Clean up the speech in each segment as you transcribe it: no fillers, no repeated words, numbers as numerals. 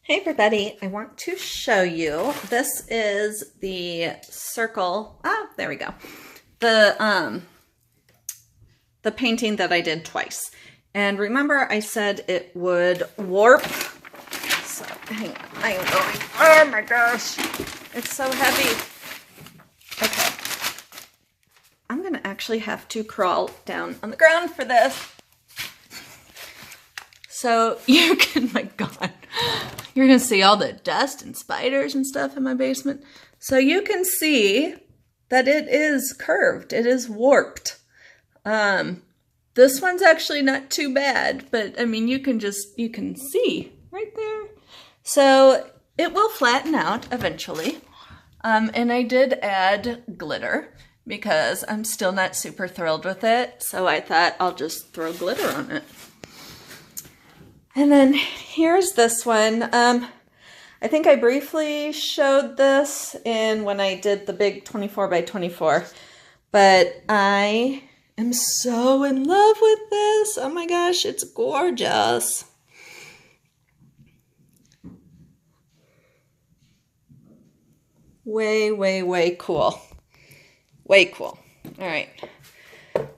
Hey everybody, I want to show you, this is the circle, there we go, the painting that I did twice. And remember I said it would warp, so hang on, I am going, oh my gosh, it's so heavy. Okay, I'm gonna actually have to crawl down on the ground for this. So you can, my God, you're gonna see all the dust and spiders and stuff in my basement. So you can see that it is curved, it is warped. This one's actually not too bad, but I mean, you can see right there. So it will flatten out eventually. And I did add glitter because I'm still not super thrilled with it. So I thought I'll just throw glitter on it. And then here's this one. I think I briefly showed this when I did the big 24 by 24, but I am so in love with this. Oh my gosh, it's gorgeous. Way, way, way cool. Way cool. All right.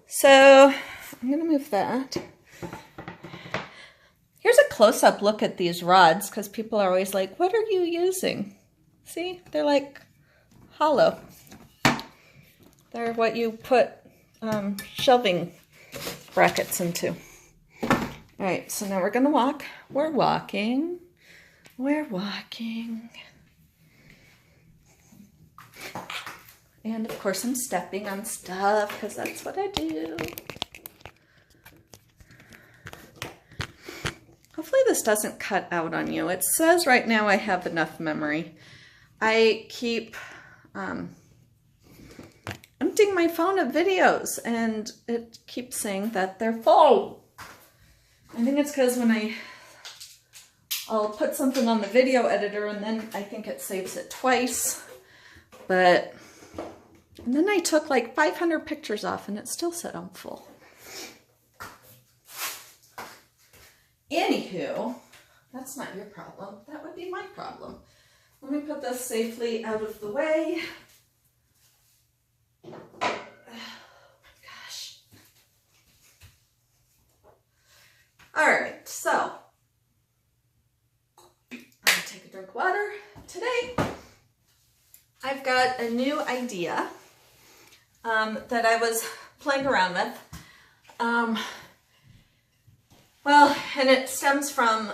So I'm gonna move that. Here's a close-up look at these rods because people are always like, what are you using? See, they're like hollow. They're what you put shelving brackets into. All right, so now we're gonna walk. We're walking. We're walking. And of course I'm stepping on stuff because that's what I do. Hopefully this doesn't cut out on you. It says right now I have enough memory. I keep emptying my phone of videos and it keeps saying that they're full. I think it's because when I'll put something on the video editor and then I think it saves it twice. And then I took like 500 pictures off and it still said I'm full. Anywho, that's not your problem. That would be my problem. Let me put this safely out of the way. Oh my gosh. All right, so I'm gonna take a drink of water. Today, I've got a new idea that I was playing around with. Well, and it stems from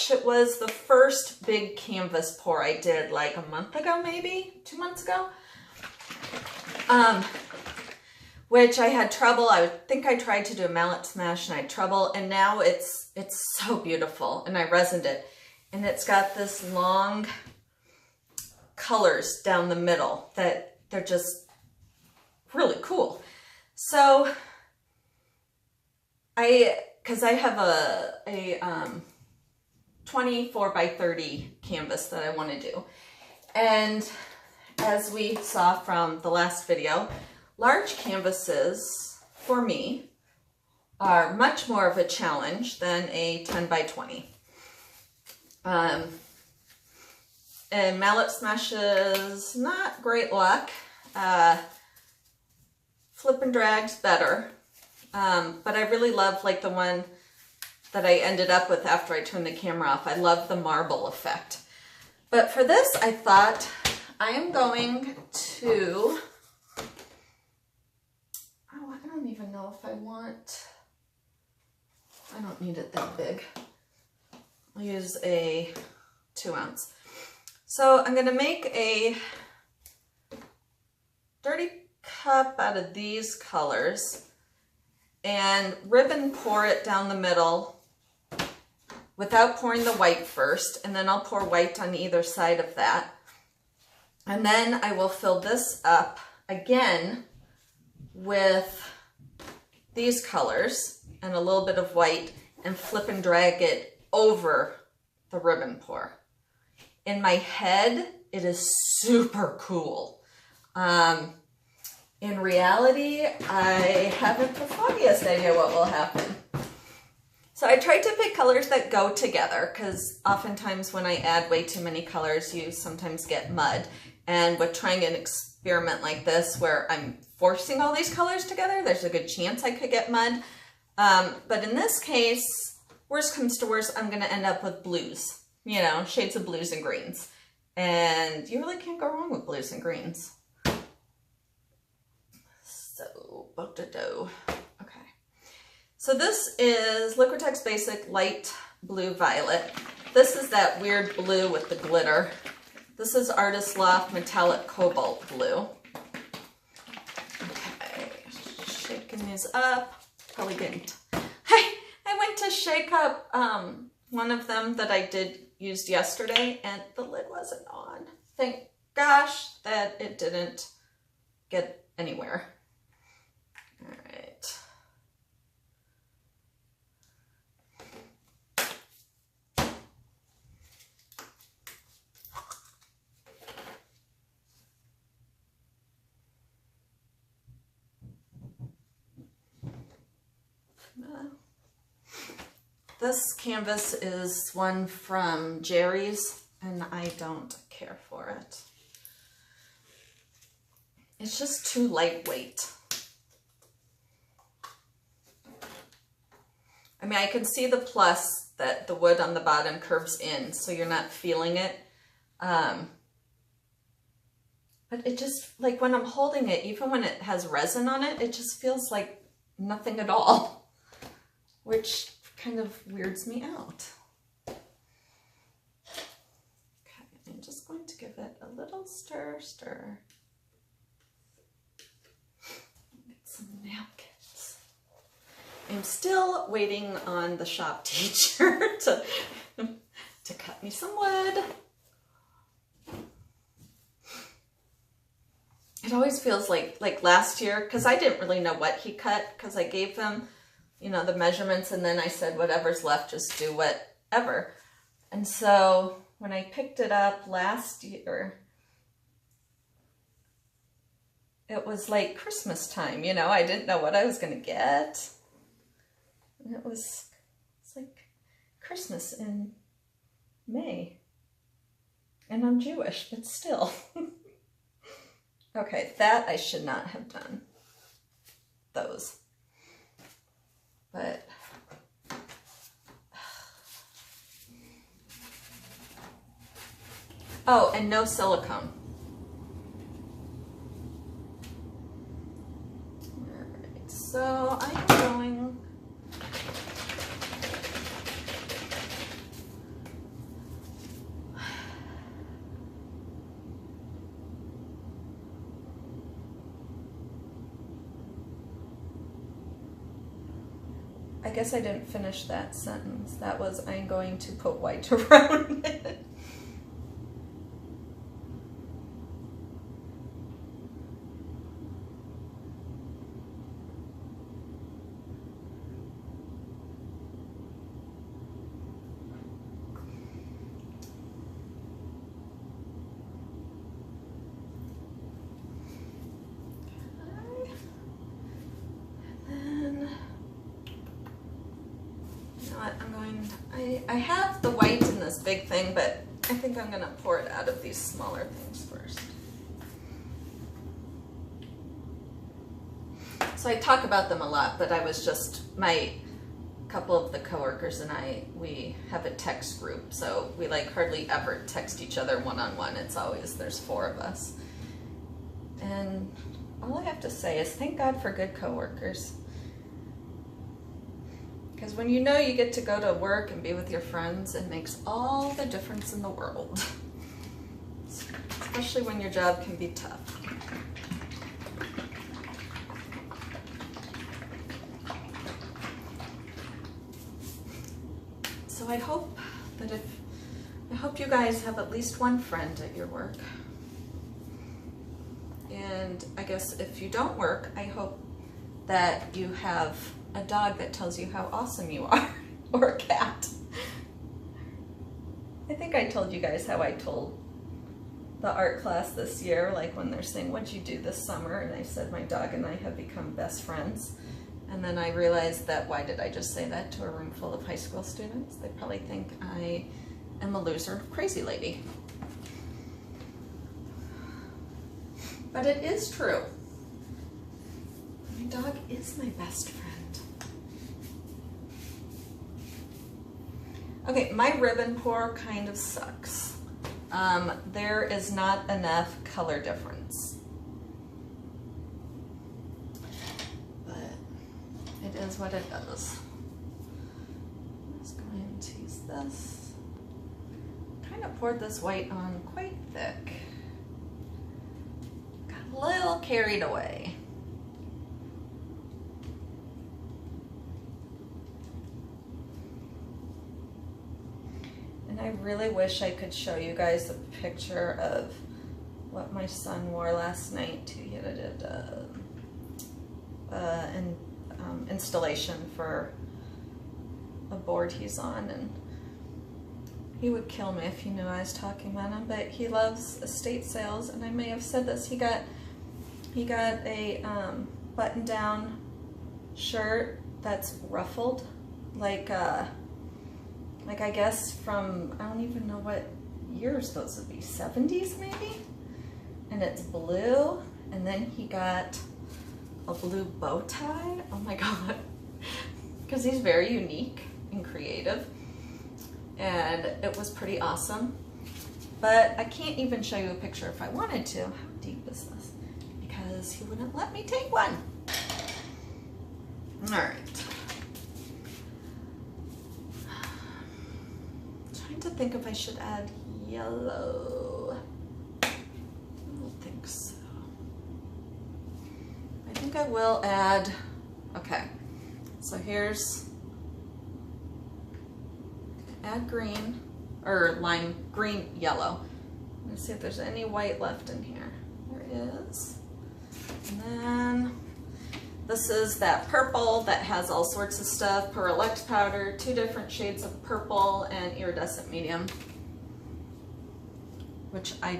it was the first big canvas pour I did like a month ago, maybe 2 months ago, which I had trouble. I think I tried to do a mallet smash and I had trouble, and now it's so beautiful, and I resined it, and it's got this long colors down the middle that they're just really cool. So because I have a 24 by 30 canvas that I want to do. And as we saw from the last video, large canvases for me are much more of a challenge than a 10 by 20. And mallet smashes, not great luck. Flip and drag's better. But I really love like the one that I ended up with after I turned the camera off. I love the marble effect. But for this, I thought I am going to, I don't even know if I don't need it that big. I'll use a 2 ounce. So I'm gonna make a dirty cup out of these colors and ribbon pour it down the middle without pouring the white first, and then I'll pour white on either side of that. And then I will fill this up again with these colors and a little bit of white and flip and drag it over the ribbon pour. In my head, it is super cool. In reality, I haven't the foggiest idea what will happen. So I tried to pick colors that go together because oftentimes when I add way too many colors, you sometimes get mud. And with trying an experiment like this where I'm forcing all these colors together, there's a good chance I could get mud. But in this case, worst comes to worst, I'm going to end up with blues, you know, shades of blues and greens. And you really can't go wrong with blues and greens. So, bo-da-do. Okay. So this is Liquitex Basic Light Blue Violet. This is that weird blue with the glitter. This is Artist Loft Metallic Cobalt Blue. Okay, shaking these up. Probably didn't. I went to shake up one of them that I used yesterday, and the lid wasn't on. Thank gosh that it didn't get anywhere. All right. This canvas is one from Jerry's, and I don't care for it. It's just too lightweight. I mean, I can see the plus that the wood on the bottom curves in, so you're not feeling it. But it just, like when I'm holding it, even when it has resin on it, it just feels like nothing at all, which kind of weirds me out. Okay, I'm just going to give it a little stir. Get some napkins. I'm still waiting on the shop teacher to cut me some wood. It always feels like last year, because I didn't really know what he cut, because I gave him, you know, the measurements, and then I said, whatever's left, just do whatever. And so when I picked it up last year, it was like Christmas time, you know, I didn't know what I was going to get. And it's like Christmas in May. And I'm Jewish, but still. Okay, that I should not have done. Those. But oh, and no silicone. All right, so I'm going I guess I didn't finish that sentence. That was, I'm going to put white around it. I have the white in this big thing, but I think I'm going to pour it out of these smaller things first. So I talk about them a lot, but I was just, a couple of the coworkers and we have a text group, so we like hardly ever text each other one-on-one. It's always, there's 4 of us. And all I have to say is thank God for good coworkers. Because when you know you get to go to work and be with your friends, it makes all the difference in the world. Especially when your job can be tough. So I hope you guys have at least one friend at your work. And I guess if you don't work, I hope that you have a dog that tells you how awesome you are, or a cat. I think I told you guys how I told the art class this year, like when they're saying, what'd you do this summer? And I said, my dog and I have become best friends. And then I realized that, why did I just say that to a room full of high school students? They probably think I am a loser crazy lady. But it is true. My dog is my best friend. Okay, my ribbon pour kind of sucks. There is not enough color difference. But it is what it is. I'm just going to use this. Kind of poured this white on quite thick. Got a little carried away. And I really wish I could show you guys a picture of what my son wore last night to get it an installation for a board he's on, and he would kill me if he knew I was talking about him, but he loves estate sales, and I may have said this. He got a button-down shirt that's ruffled, like I guess from, I don't even know what years those would be, 70s maybe? And it's blue, and then he got a blue bow tie. Oh my God. Because he's very unique and creative, and it was pretty awesome. But I can't even show you a picture if I wanted to. How deep is this? Because he wouldn't let me take one. All right. To think if I should add yellow. I don't think so. I think I will add, okay, so here's, add green, or lime green, yellow. Let's see if there's any white left in here. There is. And then this is that purple that has all sorts of stuff, Perlect powder, 2 different shades of purple, and iridescent medium, which I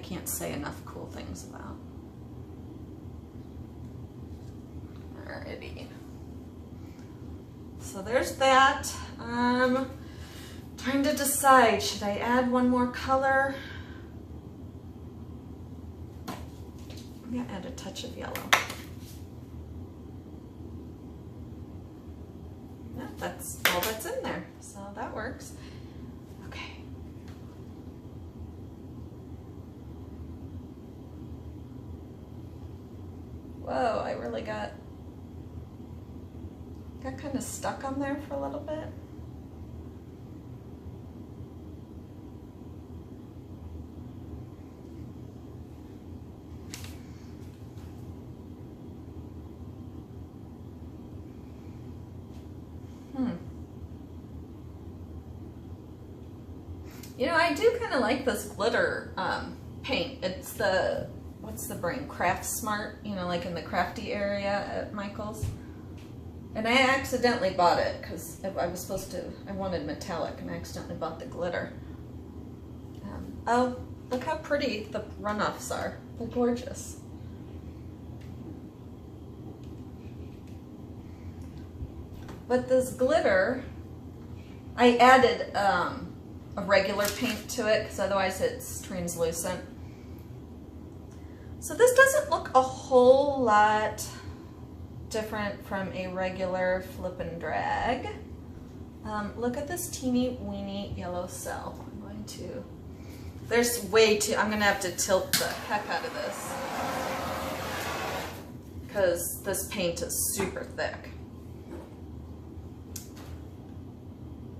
can't say enough cool things about. Alrighty. So there's that. Trying to decide, should I add one more color? I'm gonna add a touch of yellow. Yeah, that's all that's in there, so that works. Okay. Whoa, I really got kind of stuck on there for a little bit. You know, I do kind of like this glitter paint. It's the, what's the brand? Craft Smart, you know, like in the crafty area at Michael's. And I accidentally bought it because I was supposed to, I wanted metallic, and I accidentally bought the glitter. Oh, look how pretty the runoffs are. They're gorgeous. But this glitter, I added a regular paint to it because otherwise it's translucent. So this doesn't look a whole lot different from a regular flip and drag. Look at this teeny weeny yellow cell. I'm going to, there's way too, I'm gonna have to tilt the heck out of this because this paint is super thick.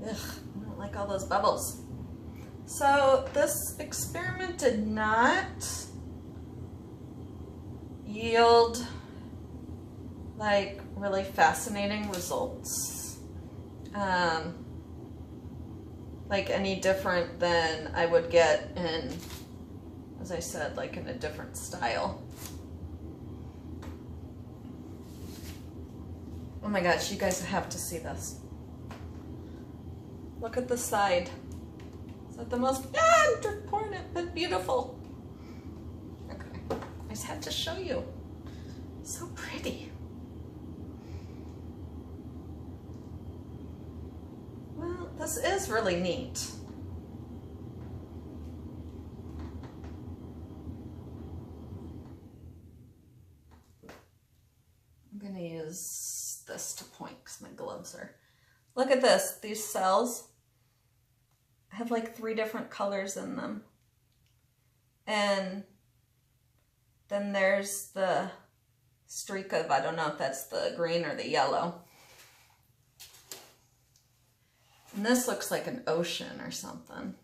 Ugh, I don't like all those bubbles. So this experiment did not yield like really fascinating results. Like any different than I would get in, as I said, like in a different style. Oh my gosh, you guys have to see this. Look at the side. Is that the most, I'm pouring it, but beautiful. Okay, I just had to show you. So pretty. This is really neat. I'm gonna use this to point because my gloves are, look at this, these cells have like 3 different colors in them. And then there's the streak of, I don't know if that's the green or the yellow. And this looks like an ocean or something.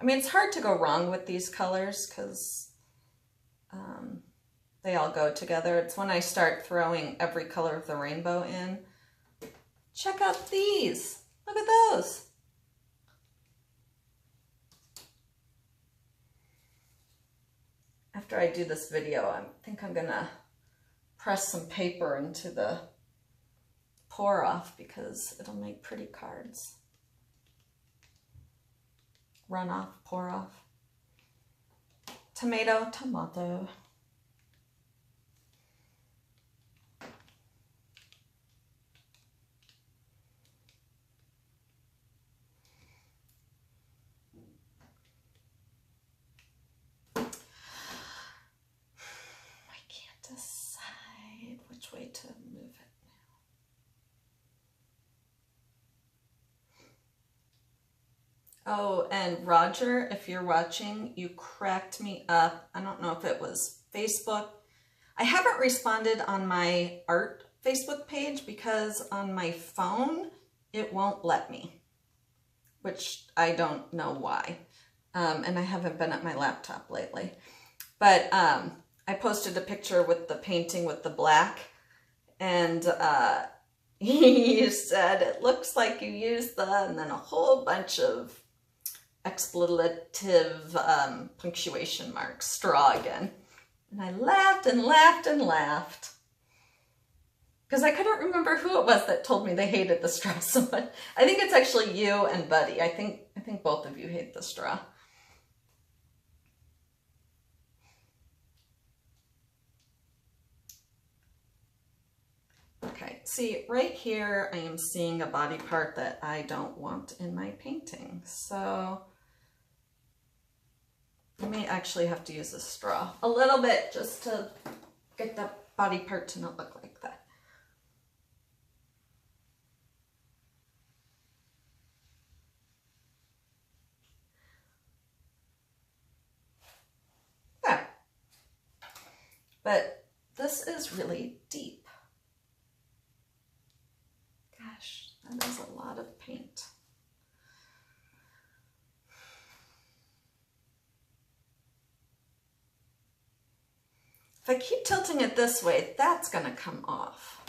I mean, it's hard to go wrong with these colors because they all go together. It's when I start throwing every color of the rainbow in. Check out these. Look at those. After I do this video, I think I'm gonna press some paper into the pour off because it'll make pretty cards. Run off, pour off. Tomato, tomato. I can't decide which way to move it now. Oh, and Roger, if you're watching, you cracked me up. I don't know if it was Facebook. I haven't responded on my art Facebook page because on my phone, it won't let me, which I don't know why. And I haven't been at my laptop lately. But I posted a picture with the painting with the black, and he said, it looks like you used the, and then a whole bunch of expletive punctuation marks, straw again. And I laughed and laughed and laughed. Because I couldn't remember who it was that told me they hated the straw so much. I think it's actually you and Buddy. I think both of you hate the straw. Okay, see right here I am seeing a body part that I don't want in my painting. So I may actually have to use a straw a little bit just to get that body part to not look like that. Yeah. But this is really deep. Gosh, that is a lot of paint. If I keep tilting it this way, that's going to come off.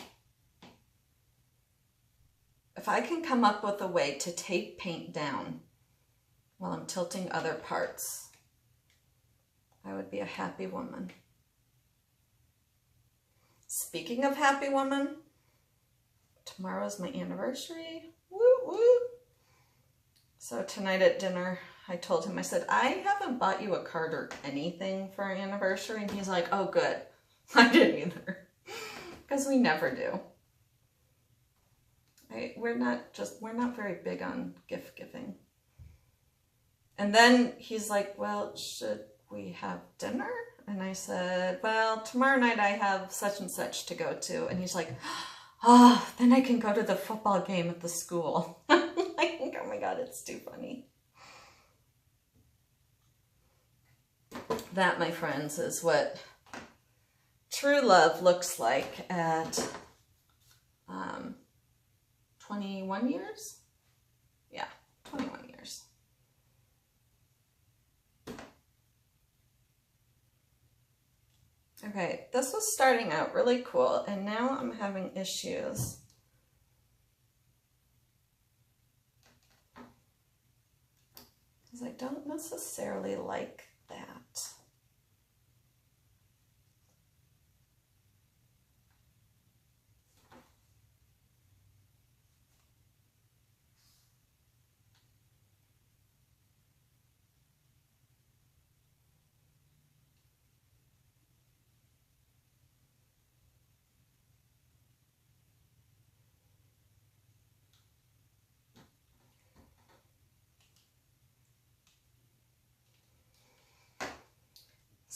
If I can come up with a way to tape paint down while I'm tilting other parts, I would be a happy woman. Speaking of happy woman, tomorrow's my anniversary. Woo woo. So tonight at dinner, I told him, I said, I haven't bought you a card or anything for our anniversary. And he's like, oh, good. I didn't either. Because we never do. We're not very big on gift giving. And then he's like, well, should we have dinner? And I said, well, tomorrow night I have such and such to go to. And he's like, oh, then I can go to the football game at the school. I'm like, oh my God, it's too funny. That, my friends, is what true love looks like at 21 years? Yeah, 21 years. Okay, this was starting out really cool, and now I'm having issues. Because I don't necessarily like that.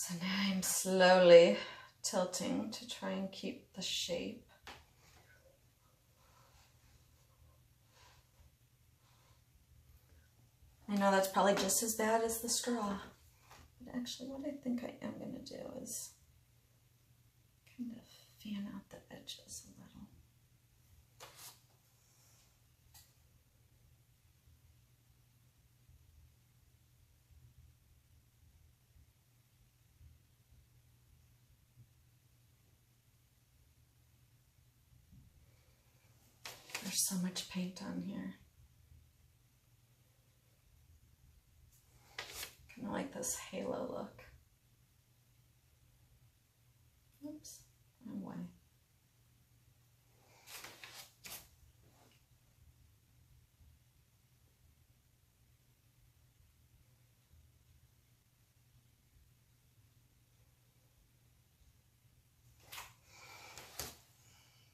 So now I'm slowly tilting to try and keep the shape. I know that's probably just as bad as the straw. But actually what I think I am going to do is kind of fan out the edges a little. There's so much paint on here. Kind of like this halo look. Oops, wrong way.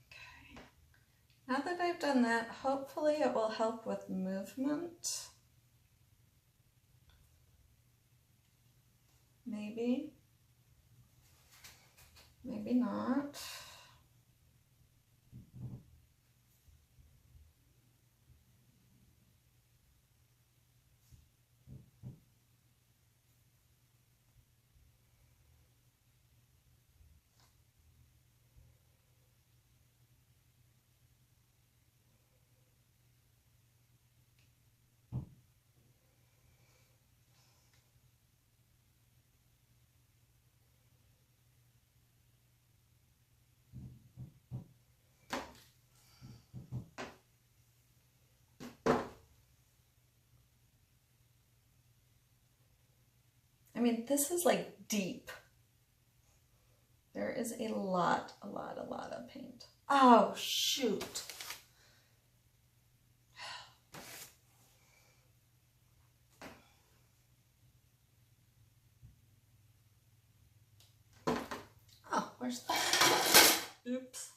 Okay. Now that I've done that, hopefully it will help with movement. Maybe. Maybe not. I mean, this is like deep. There is a lot of paint. Oh, shoot. Oh, where's that? Oops.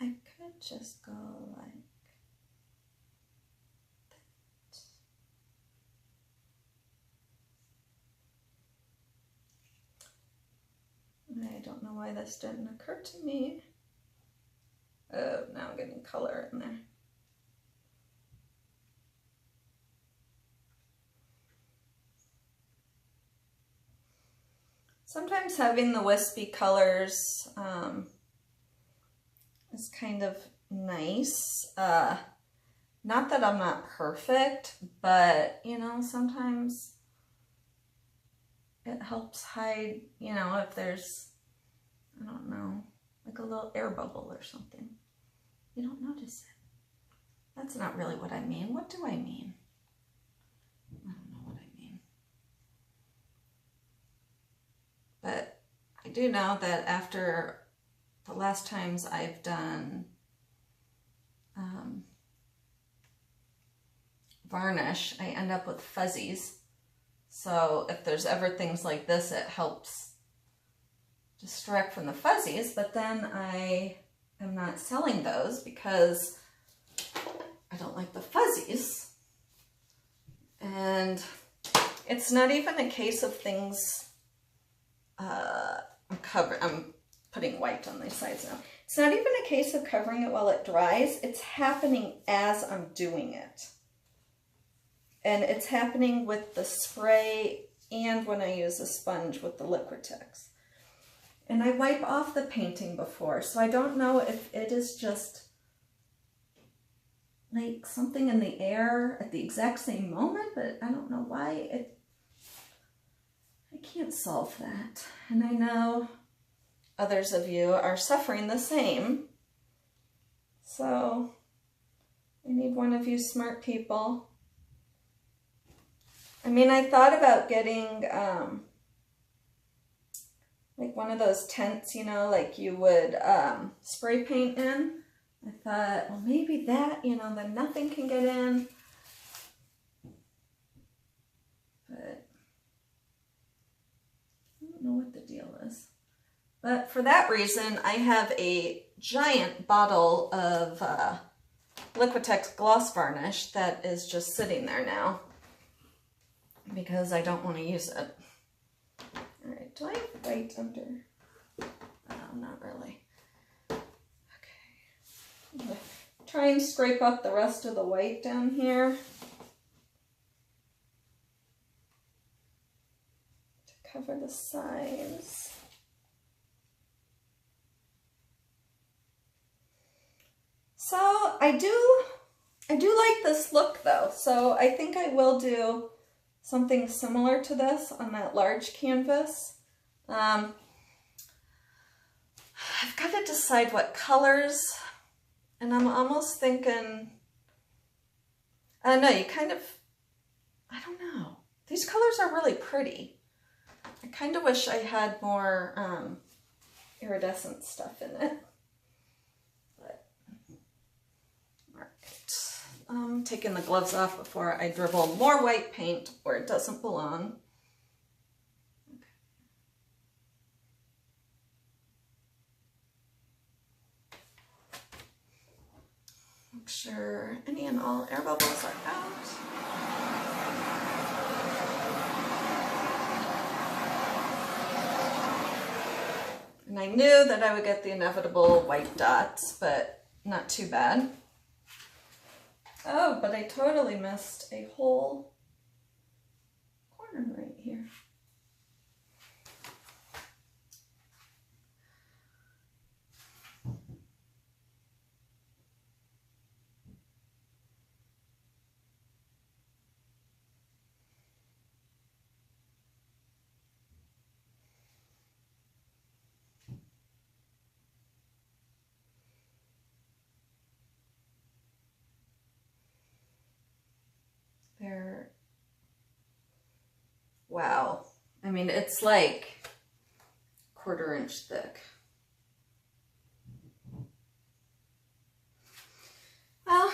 I could just go like I don't know why this didn't occur to me. Oh, now I'm getting color in there. Sometimes having the wispy colors is kind of nice. Not that I'm not perfect, but you know, sometimes it helps hide, you know, if there's, I don't know, like a little air bubble or something. You don't notice it. That's not really what I mean. What do I mean? I don't know what I mean. But I do know that after the last times I've done varnish, I end up with fuzzies. So if there's ever things like this, it helps distract from the fuzzies, but then I am not selling those because I don't like the fuzzies. And it's not even a case of things, I'm putting white on these sides now. It's not even a case of covering it while it dries. It's happening as I'm doing it. And it's happening with the spray and when I use a sponge with the Liquitex. And I wipe off the painting before, so I don't know if it is just like something in the air at the exact same moment, but I don't know why I can't solve that. And I know others of you are suffering the same. So I need one of you smart people. I mean, I thought about getting like one of those tents, you know, like you would spray paint in. I thought, well, maybe that, you know, then nothing can get in. But I don't know what the deal is. But for that reason, I have a giant bottle of Liquitex gloss varnish that is just sitting there now, because I don't want to use it. Do I have white under? Oh, not really. Okay. I'm gonna try and scrape up the rest of the white down here to cover the sides. So I do like this look though, so I think I will do something similar to this on that large canvas. I've got to decide what colors, and I'm almost thinking, I don't know, I don't know. These colors are really pretty. I kind of wish I had more iridescent stuff in it. I'm taking the gloves off before I dribble more white paint where it doesn't belong. Okay. Make sure any and all air bubbles are out. And I knew that I would get the inevitable white dots, but not too bad. Oh, but I totally missed a whole corner right here. They're, wow. I mean, it's like 1/4 inch thick. Well,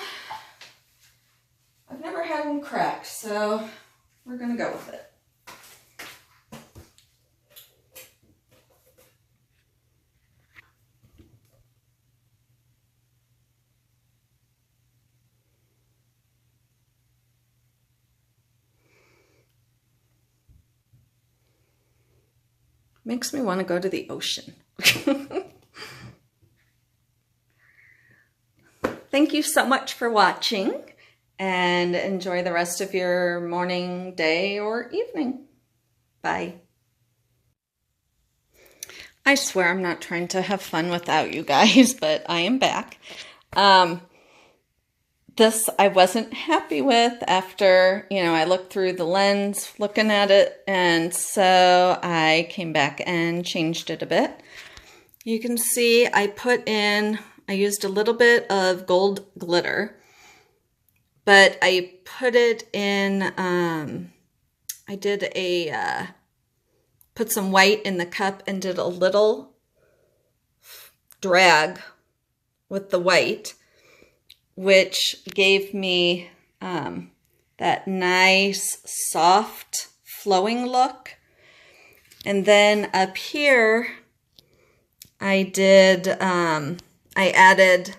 I've never had them cracked, so we're gonna go with it. Makes me want to go to the ocean. Thank you so much for watching, and enjoy the rest of your morning, day, or evening. Bye. I swear I'm not trying to have fun without you guys, but I am back. This I wasn't happy with after, I looked through the lens looking at it, and so I came back and changed it a bit. You can see I used a little bit of gold glitter, but I put it in, put some white in the cup and did a little drag with the white, which gave me that nice, soft, flowing look. And then up here, I added,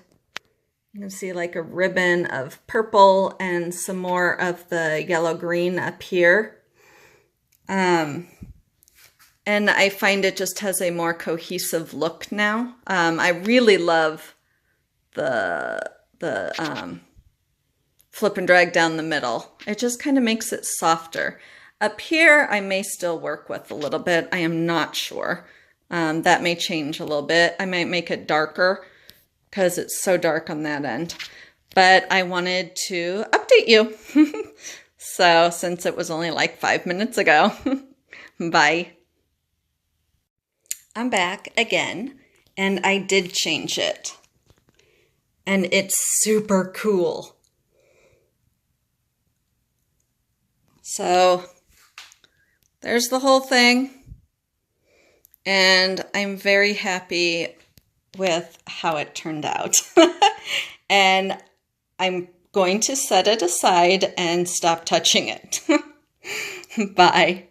you can see like a ribbon of purple and some more of the yellow-green up here. And I find it just has a more cohesive look now. I really love the flip and drag down the middle. It just kind of makes it softer. Up here, I may still work with a little bit. I am not sure. That may change a little bit. I might make it darker because it's so dark on that end. But I wanted to update you. So since it was only like 5 minutes ago. Bye. I'm back again, and I did change it. And it's super cool. So there's the whole thing. And I'm very happy with how it turned out. And I'm going to set it aside and stop touching it. Bye.